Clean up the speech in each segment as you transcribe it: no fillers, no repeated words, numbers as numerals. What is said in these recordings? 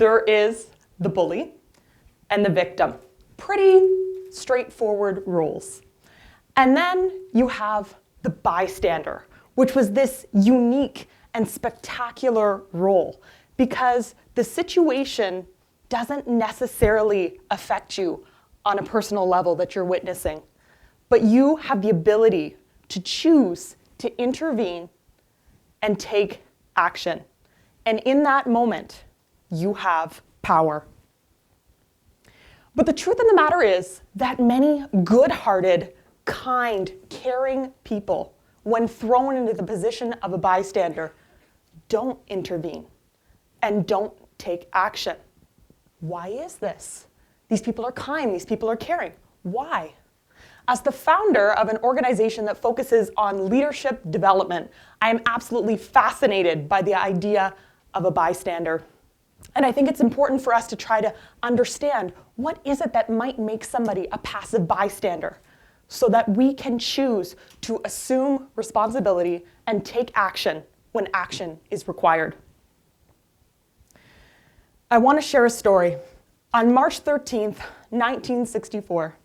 There is the bully and the victim. Pretty straightforward roles. And then you have the bystander, which was this unique and spectacular role because the situation doesn't necessarily affect you on a personal level that you're witnessing, but you have the ability to choose to intervene and take action. And in that moment, you have power. But the truth of the matter is that many good-hearted, kind, caring people, when thrown into the position of a bystander, don't intervene and don't take action. Why is this? These people are kind, these people are caring. Why? As the founder of an organization that focuses on leadership development, I am absolutely fascinated by the idea of a bystander. And I think it's important for us to try to understand what is it that might make somebody a passive bystander so that we can choose to assume responsibility and take action when action is required. I want to share a story. On March 13th, 1964,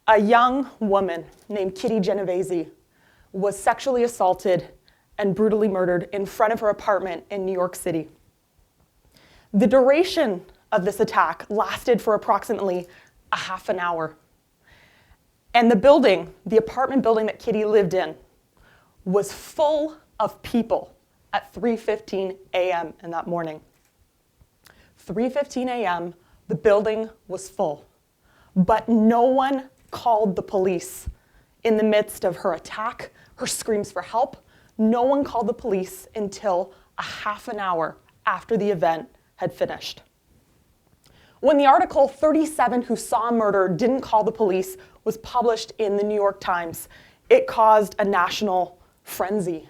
a young woman named Kitty Genovese was sexually assaulted and brutally murdered in front of her apartment in New York City. The duration of this attack lasted for approximately a half an hour. And the building, the apartment building that Kitty lived in, was full of people at 3:15 a.m. in that morning. 3:15 a.m., the building was full, but no one called the police in the midst of her attack, her screams for help. No one called the police until a half an hour after the event had finished. When the article 37 Who Saw Murder Didn't Call the Police was published in the New York Times, it caused a national frenzy.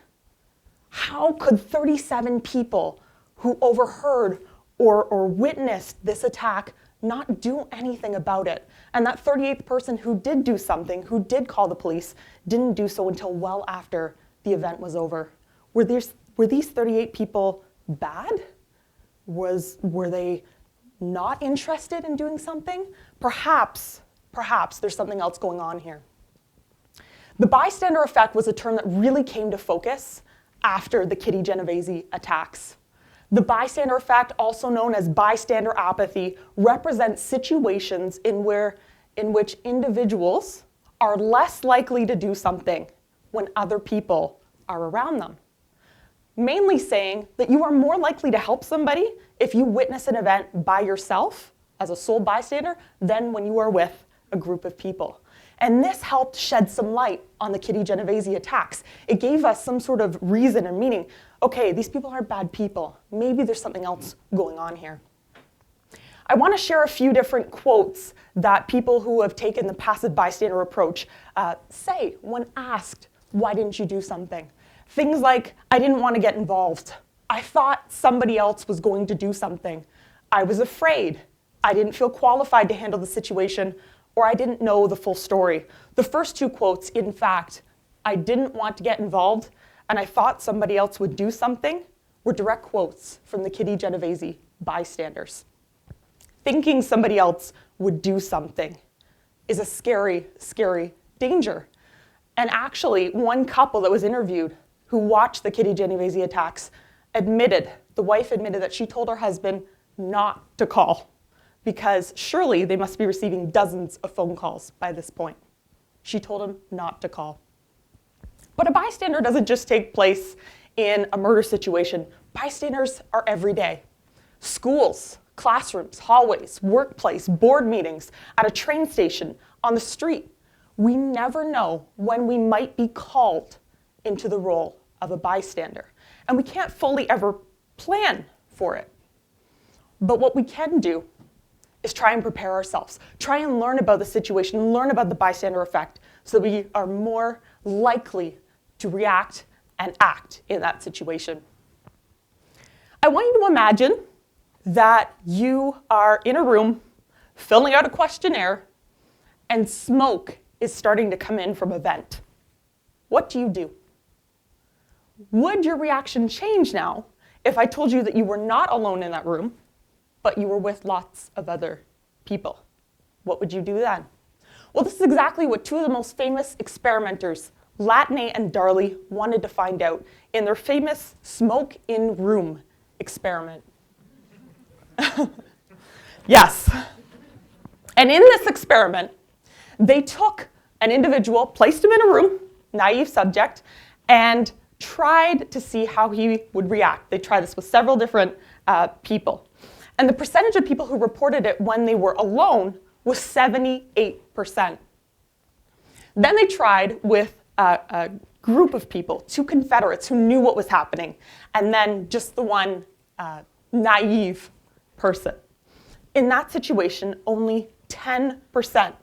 How could 37 people who overheard or witnessed this attack not do anything about it? And that 38th person who did do something, who did call the police, didn't do so until well after the event was over. Were these 38 people bad? Were they not interested in doing something? Perhaps there's something else going on here. The bystander effect was a term that really came to focus after the Kitty Genovese attacks. The bystander effect, also known as bystander apathy, represents situations in which individuals are less likely to do something when other people are around them. Mainly saying that you are more likely to help somebody if you witness an event by yourself as a sole bystander than when you are with a group of people. And this helped shed some light on the Kitty Genovese attacks. It gave us some sort of reason and meaning. Okay, these people aren't bad people. Maybe there's something else going on here. I want to share a few different quotes that people who have taken the passive bystander approach say when asked, why didn't you do something? Things like, I didn't want to get involved. I thought somebody else was going to do something. I was afraid. I didn't feel qualified to handle the situation, or I didn't know the full story. The first two quotes, in fact, I didn't want to get involved, and I thought somebody else would do something, were direct quotes from the Kitty Genovese bystanders. Thinking somebody else would do something is a scary, scary danger. And actually, one couple that was interviewed who watched the Kitty Genovese attacks the wife admitted that she told her husband not to call because surely they must be receiving dozens of phone calls by this point. She told him not to call. But a bystander doesn't just take place in a murder situation. Bystanders are every day. Schools, classrooms, hallways, workplace, board meetings, at a train station, on the street. We never know when we might be called into the role of a bystander. And we can't fully ever plan for it. But what we can do is try and prepare ourselves. Try and learn about the situation, learn about the bystander effect, so that we are more likely to react and act in that situation. I want you to imagine that you are in a room filling out a questionnaire and smoke is starting to come in from a vent. What do? Would your reaction change now if I told you that you were not alone in that room, but you were with lots of other people. What would you do then? Well, this is exactly what two of the most famous experimenters, Latney and Darley, wanted to find out in their famous smoke in room experiment. Yes. And in this experiment, they took an individual, placed him in a room, naive subject, and tried to see how he would react. They tried this with several different people. And the percentage of people who reported it when they were alone was 78%. Then they tried with a group of people, two Confederates who knew what was happening, and then just the one naive person. In that situation, only 10%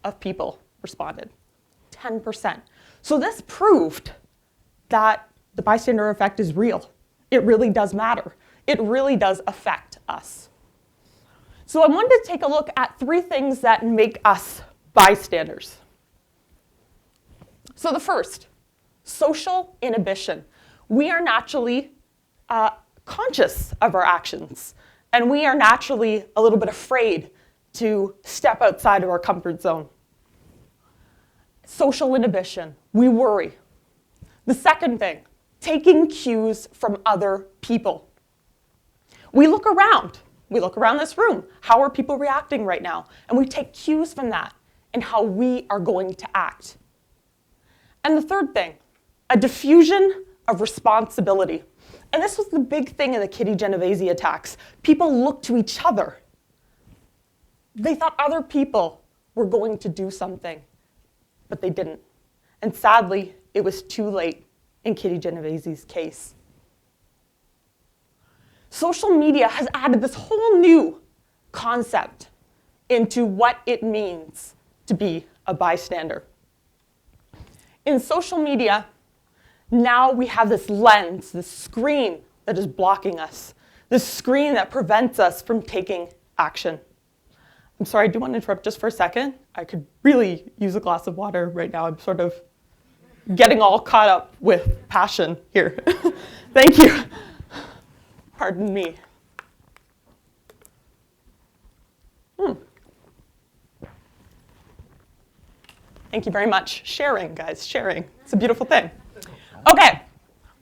of people responded. 10%. So this proved that the bystander effect is real. It really does matter. It really does affect us. So I wanted to take a look at 3 things that make us bystanders. So the first, social inhibition. We are naturally conscious of our actions, and we are naturally a little bit afraid to step outside of our comfort zone. Social inhibition, we worry. The second thing, taking cues from other people. We look around this room. How are people reacting right now? And we take cues from that and how we are going to act. And the third thing, a diffusion of responsibility. And this was the big thing in the Kitty Genovese attacks. People looked to each other. They thought other people were going to do something, but they didn't. And sadly, it was too late in Kitty Genovese's case. Social media has added this whole new concept into what it means to be a bystander. In social media, now we have this lens, this screen that is blocking us, this screen that prevents us from taking action. I'm sorry, I do want to interrupt just for a second. I could really use a glass of water right now. I'm sort of getting all caught up with passion here. Thank you. Pardon me. Thank you very much. Sharing, guys, sharing. It's a beautiful thing. Okay,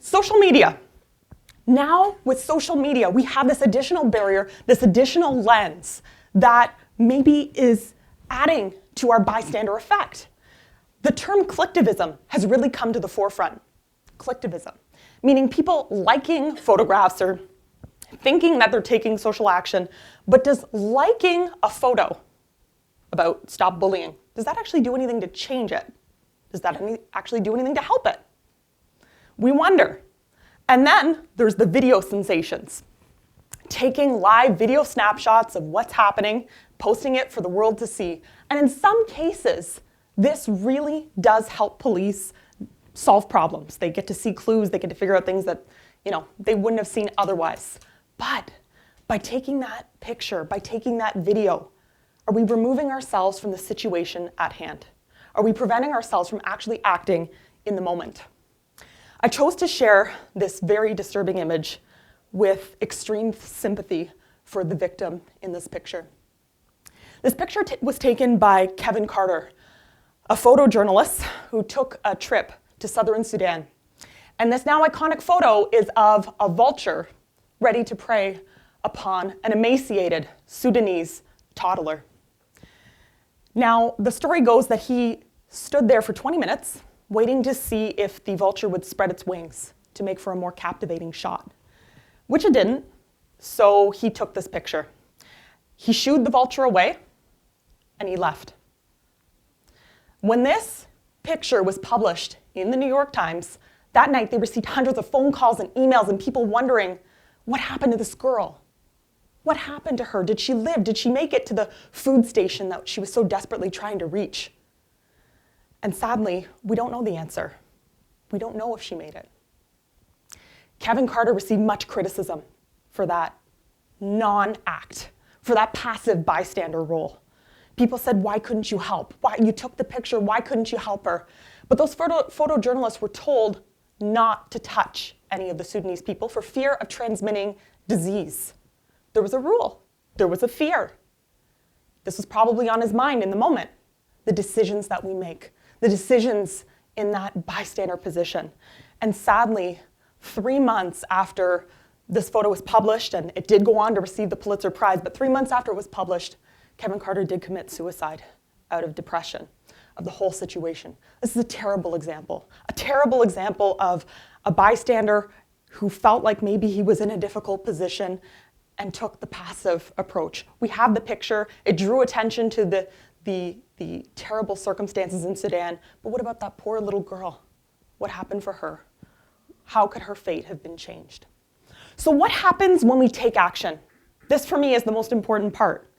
social media. Now with social media, we have this additional barrier, this additional lens that maybe is adding to our bystander effect. The term collectivism has really come to the forefront. Collectivism, meaning people liking photographs or thinking that they're taking social action, but does liking a photo about stop bullying, does that actually do anything to change it? Does that actually do anything to help it? We wonder. And then there's the video sensations. Taking live video snapshots of what's happening, posting it for the world to see. And in some cases, this really does help police solve problems. They get to see clues, they get to figure out things that, they wouldn't have seen otherwise. But by taking that picture, by taking that video, are we removing ourselves from the situation at hand? Are we preventing ourselves from actually acting in the moment? I chose to share this very disturbing image with extreme sympathy for the victim in this picture. This picture was taken by Kevin Carter, a photojournalist who took a trip to southern Sudan. And this now iconic photo is of a vulture ready to prey upon an emaciated Sudanese toddler. Now, the story goes that he stood there for 20 minutes waiting to see if the vulture would spread its wings to make for a more captivating shot, which it didn't, so he took this picture. He shooed the vulture away, and he left. When this picture was published in the New York Times, that night they received hundreds of phone calls and emails and people wondering, what happened to this girl? What happened to her? Did she live? Did she make it to the food station that she was so desperately trying to reach? And sadly, we don't know the answer. We don't know if she made it. Kevin Carter received much criticism for that non-act, for that passive bystander role. People said, why couldn't you help? Why, you took the picture, why couldn't you help her? But those photojournalists were told not to touch any of the Sudanese people for fear of transmitting disease. There was a rule. There was a fear. This was probably on his mind in the moment. The decisions that we make, the decisions in that bystander position. And sadly, 3 months after this photo was published, and it did go on to receive the Pulitzer Prize, but 3 months after it was published, Kevin Carter did commit suicide out of depression of the whole situation. This is a terrible example of a bystander who felt like maybe he was in a difficult position and took the passive approach. We have the picture. It drew attention to the terrible circumstances in Sudan, but what about that poor little girl? What happened for her? How could her fate have been changed? So what happens when we take action? This, for me, is the most important part.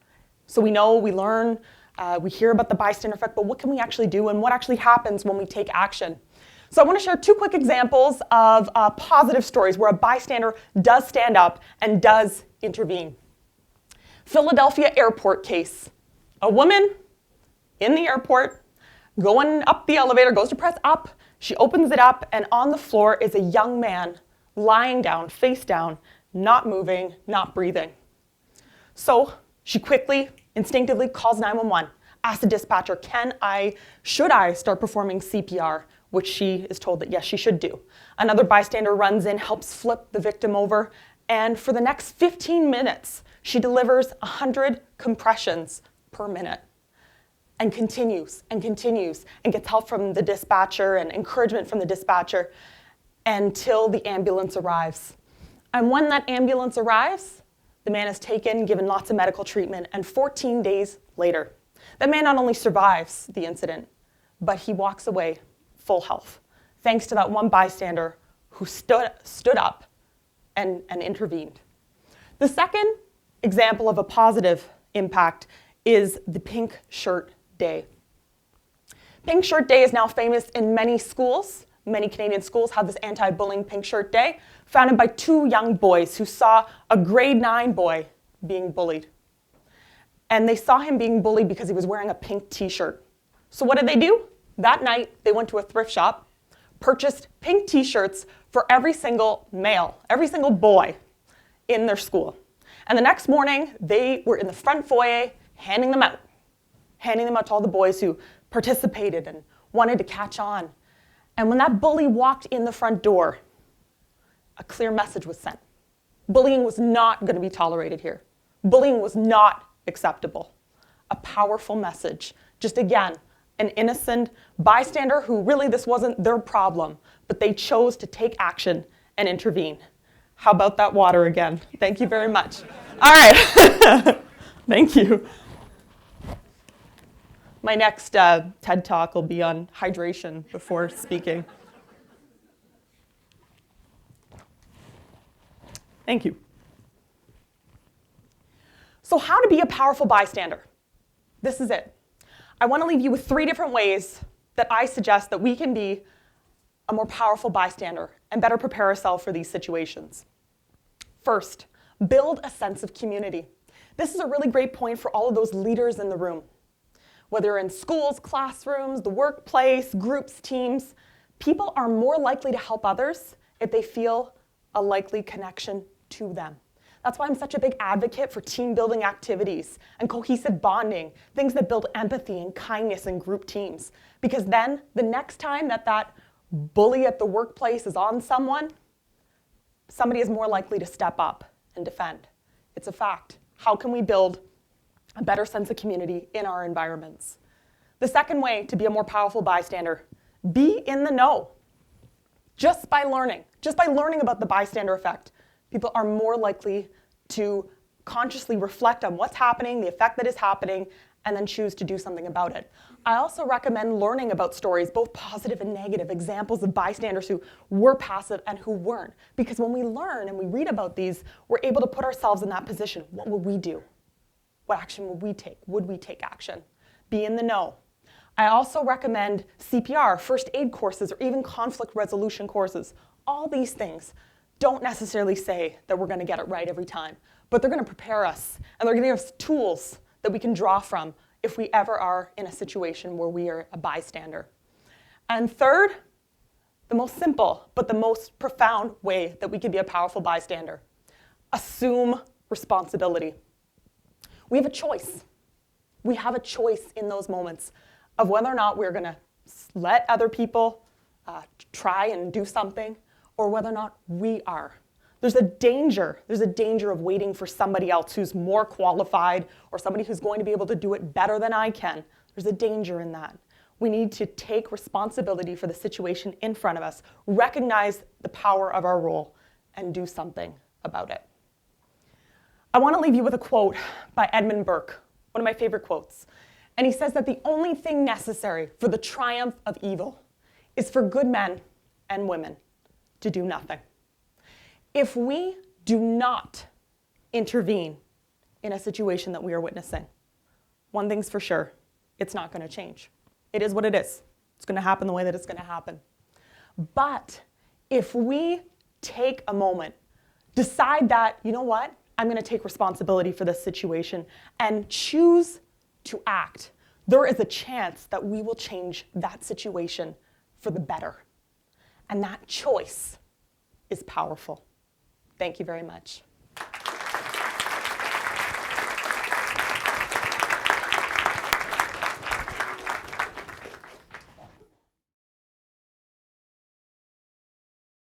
So we know, we learn, we hear about the bystander effect, but what can we actually do, and what actually happens when we take action? So I want to share 2 quick examples of positive stories where a bystander does stand up and does intervene. Philadelphia airport case. A woman in the airport going up the elevator, goes to press up, she opens it up, and on the floor is a young man lying down, face down, not moving, not breathing. So she quickly, instinctively calls 911, asks the dispatcher, should I start performing CPR? Which she is told that yes, she should do. Another bystander runs in, helps flip the victim over, and for the next 15 minutes, she delivers 100 compressions per minute and continues and continues and gets help from the dispatcher and encouragement from the dispatcher until the ambulance arrives. And when that ambulance arrives, the man is taken, given lots of medical treatment, and 14 days later, that man not only survives the incident, but he walks away full health, thanks to that one bystander who stood up and intervened. The second example of a positive impact is the Pink Shirt Day. Pink Shirt Day is now famous in many schools. Many Canadian schools have this anti-bullying Pink Shirt Day, founded by 2 young boys who saw a grade 9 boy being bullied. And they saw him being bullied because he was wearing a pink t-shirt. So what did they do? That night, they went to a thrift shop, purchased pink t-shirts for every single male, every single boy in their school. And the next morning, they were in the front foyer handing them out to all the boys who participated and wanted to catch on. And when that bully walked in the front door, a clear message was sent. Bullying was not going to be tolerated here. Bullying was not acceptable. A powerful message. Just again, an innocent bystander who really this wasn't their problem, but they chose to take action and intervene. How about that water again? Thank you very much. All right. Thank you. My next TED Talk will be on hydration before speaking. Thank you. So how to be a powerful bystander? This is it. I want to leave you with 3 different ways that I suggest that we can be a more powerful bystander and better prepare ourselves for these situations. First, build a sense of community. This is a really great point for all of those leaders in the room. Whether in schools, classrooms, the workplace, groups, teams, people are more likely to help others if they feel a likely connection to them. That's why I'm such a big advocate for team building activities and cohesive bonding, things that build empathy and kindness in group teams. Because then the next time that bully at the workplace is on someone, somebody is more likely to step up and defend. It's a fact. How can we build a better sense of community in our environments? The second way to be a more powerful bystander, be in the know. Just by learning about the bystander effect, people are more likely to consciously reflect on what's happening, the effect that is happening, and then choose to do something about it. I also recommend learning about stories, both positive and negative, examples of bystanders who were passive and who weren't. Because when we learn and we read about these, we're able to put ourselves in that position. What would we do? What action would we take? Would we take action? Be in the know. I also recommend CPR, first aid courses, or even conflict resolution courses. All these things don't necessarily say that we're going to get it right every time, but they're going to prepare us, and they're going to give us tools that we can draw from if we ever are in a situation where we are a bystander. And third, the most simple but the most profound way that we can be a powerful bystander, assume responsibility. We have a choice. We have a choice in those moments of whether or not we're going to let other people try and do something, or whether or not we are. There's a danger of waiting for somebody else who's more qualified or somebody who's going to be able to do it better than I can. There's a danger in that. We need to take responsibility for the situation in front of us, recognize the power of our role, and do something about it. I want to leave you with a quote by Edmund Burke, one of my favorite quotes. And he says that the only thing necessary for the triumph of evil is for good men and women to do nothing. If we do not intervene in a situation that we are witnessing, one thing's for sure, it's not going to change. It is what it is. It's going to happen the way that it's going to happen. But if we take a moment, decide that, you know what, I'm going to take responsibility for this situation and choose to act, there is a chance that we will change that situation for the better. And that choice is powerful. Thank you very much.